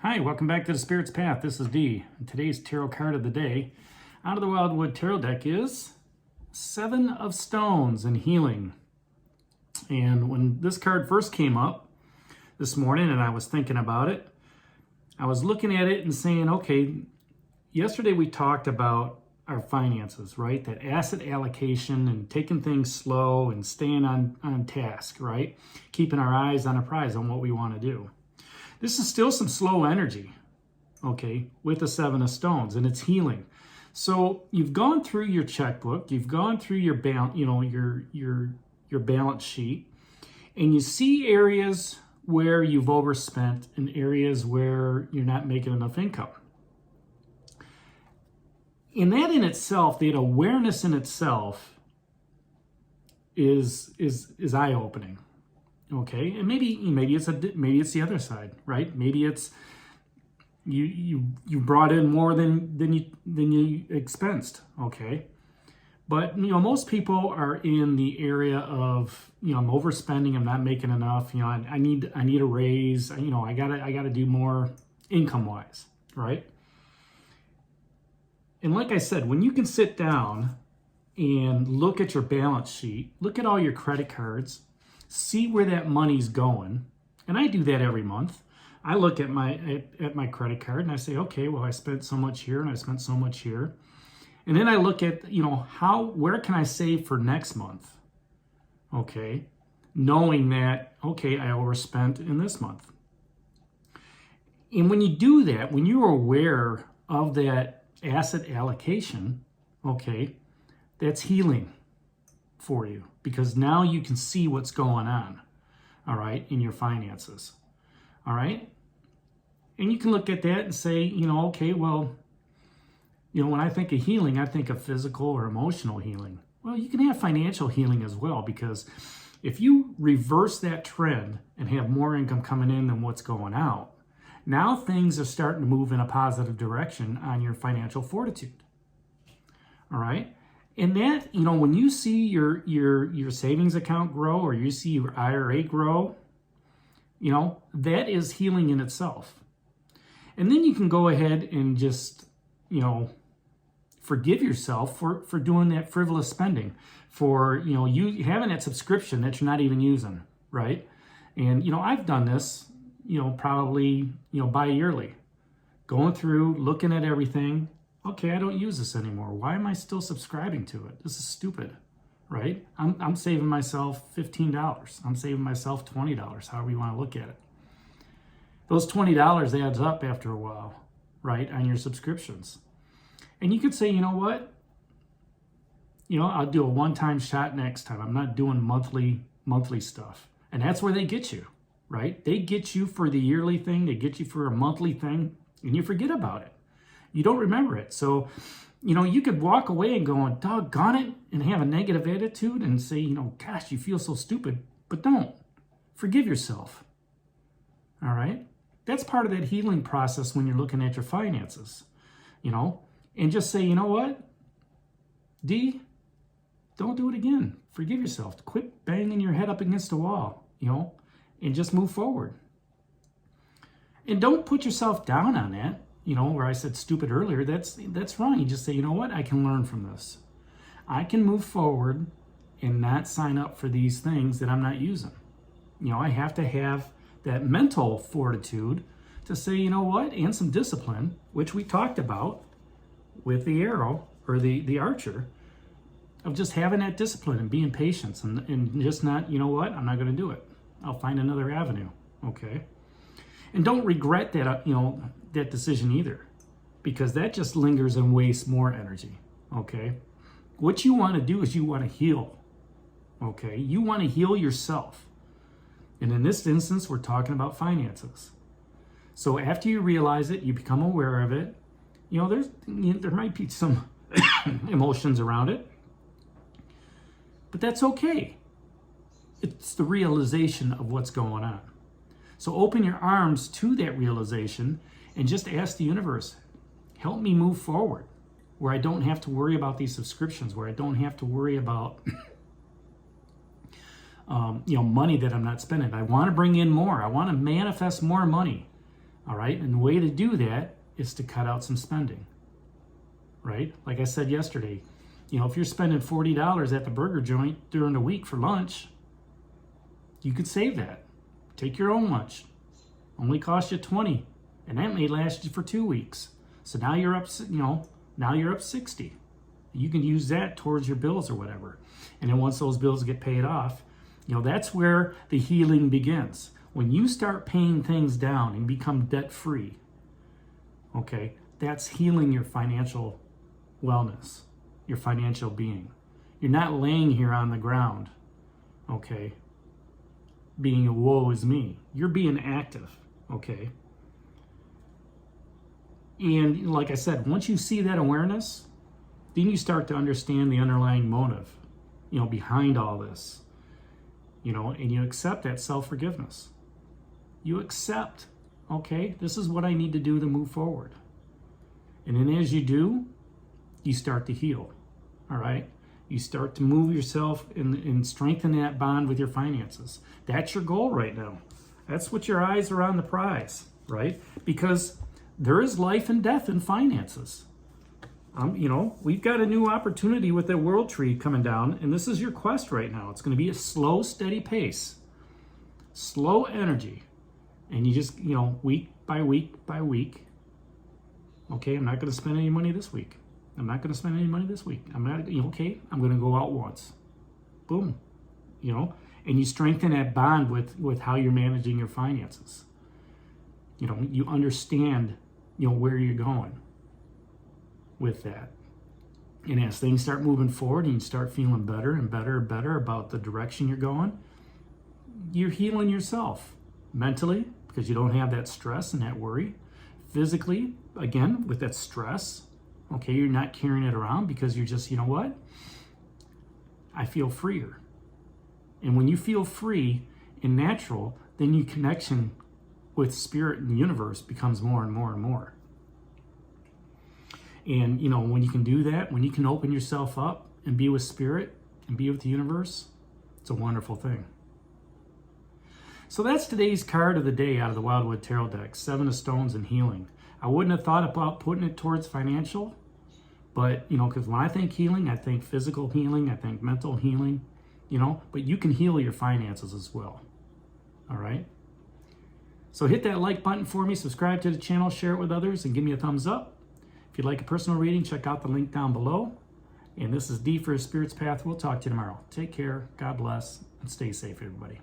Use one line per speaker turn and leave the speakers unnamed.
Hi, welcome back to the Spirit's Path. This is Dee. And today's tarot card of the day out of the Wildwood Tarot deck is Seven of Stones and Healing. And when this card first came up this morning and I was thinking about it, I was looking at it and saying, okay, yesterday we talked about our finances, right? That asset allocation and taking things slow and staying on task, right? Keeping our eyes on a prize on what we want to do. This is still some slow energy, okay, with the Seven of Stones, and it's healing. So you've gone through your checkbook, you've gone through your your balance sheet, and you see areas where you've overspent and areas where you're not making enough income. And that in itself, that awareness in itself is eye-opening. Okay, and maybe it's the other side, right? Maybe it's you brought in more than you expensed. Okay, but most people are in the area of I'm overspending, I'm not making enough. I need a raise. I gotta do more income wise, right? And like I said, when you can sit down and look at your balance sheet, look at all your credit cards, see where that money's going, and I do that every month. I look at my credit card and I say, okay, well, I spent so much here and I spent so much here, and then I look at where can I save for next month? Okay, knowing that I overspent in this month. And when you do that, when you're aware of that asset allocation, okay, that's healing for you, because now you can see what's going on, all right, in your finances, all right? And you can look at that and say, okay, well, when I think of healing, I think of physical or emotional healing. Well, you can have financial healing as well, because if you reverse that trend and have more income coming in than what's going out, now things are starting to move in a positive direction on your financial fortitude, all right? And that, when you see your savings account grow, or you see your IRA grow, that is healing in itself. And then you can go ahead and just, forgive yourself for doing that frivolous spending, for, you having that subscription that you're not even using, right? And, I've done this, probably, bi-yearly, going through, looking at everything. Okay, I don't use this anymore. Why am I still subscribing to it? This is stupid, right? I'm saving myself $15. I'm saving myself $20, however you want to look at it. Those $20 adds up after a while, right, on your subscriptions. And you could say, you know what? I'll do a one-time shot next time. I'm not doing monthly stuff. And that's where they get you, right? They get you for the yearly thing. They get you for a monthly thing, and you forget about it. You don't remember it. So, you could walk away and go, doggone it, and have a negative attitude and say, gosh, you feel so stupid. But don't. Forgive yourself. All right? That's part of that healing process when you're looking at your finances, and just say, you know what, D, don't do it again. Forgive yourself. Quit banging your head up against the wall, and just move forward. And don't put yourself down on that. Where I said stupid earlier, that's wrong. You just say, you know what, I can learn from this. I can move forward and not sign up for these things that I'm not using. I have to have that mental fortitude to say, you know what, and some discipline, which we talked about with the arrow or the archer, of just having that discipline and being patient and just not, you know what, I'm not going to do it. I'll find another avenue, okay? And don't regret that, that decision either, because that just lingers and wastes more energy, okay? What you want to do is you want to heal, okay? You want to heal yourself. And in this instance, we're talking about finances. So after you realize it, you become aware of it, there might be some emotions around it, but that's okay. It's the realization of what's going on. So open your arms to that realization and just ask the universe, help me move forward, where I don't have to worry about these subscriptions, where I don't have to worry about money that I'm not spending. I want to bring in more. I want to manifest more money. All right. And the way to do that is to cut out some spending. Right. Like I said yesterday, if you're spending $40 at the burger joint during the week for lunch, you could save that. Take your own lunch. Only cost you $20, and that may last you for 2 weeks. So now you're up, now you're up $60. You can use that towards your bills or whatever. And then once those bills get paid off, that's where the healing begins. When you start paying things down and become debt-free, okay, that's healing your financial wellness, your financial being. You're not laying here on the ground, okay, being a woe is me. You're being active, okay? And like I said, once you see that awareness, then you start to understand the underlying motive, behind all this, and you accept that self-forgiveness. You accept, okay, this is what I need to do to move forward. And then as you do, you start to heal, all right? You start to move yourself and strengthen that bond with your finances. That's your goal right now. That's what your eyes are on the prize, right? Because there is life and death in finances. We've got a new opportunity with the world tree coming down, and this is your quest right now. It's going to be a slow, steady pace, slow energy. And you just, week by week by week, okay, I'm not going to spend any money this week. I'm not going to spend any money this week. I'm not, okay, I'm going to go out once. Boom. And you strengthen that bond with how you're managing your finances. You understand, where you're going with that. And as things start moving forward and you start feeling better and better and better about the direction you're going, you're healing yourself mentally because you don't have that stress and that worry. Physically, again, with that stress, okay, you're not carrying it around because you're just, what? I feel freer. And when you feel free and natural, then your connection with spirit and the universe becomes more and more and more. And, when you can do that, when you can open yourself up and be with spirit and be with the universe, it's a wonderful thing. So that's today's card of the day out of the Wildwood Tarot deck, 7 of Stones and Healing. I wouldn't have thought about putting it towards financial, but, because when I think healing, I think physical healing, I think mental healing, but you can heal your finances as well. All right? So hit that like button for me, subscribe to the channel, share it with others, and give me a thumbs up. If you'd like a personal reading, check out the link down below. And this is D for Spirit's Path. We'll talk to you tomorrow. Take care, God bless, and stay safe, everybody.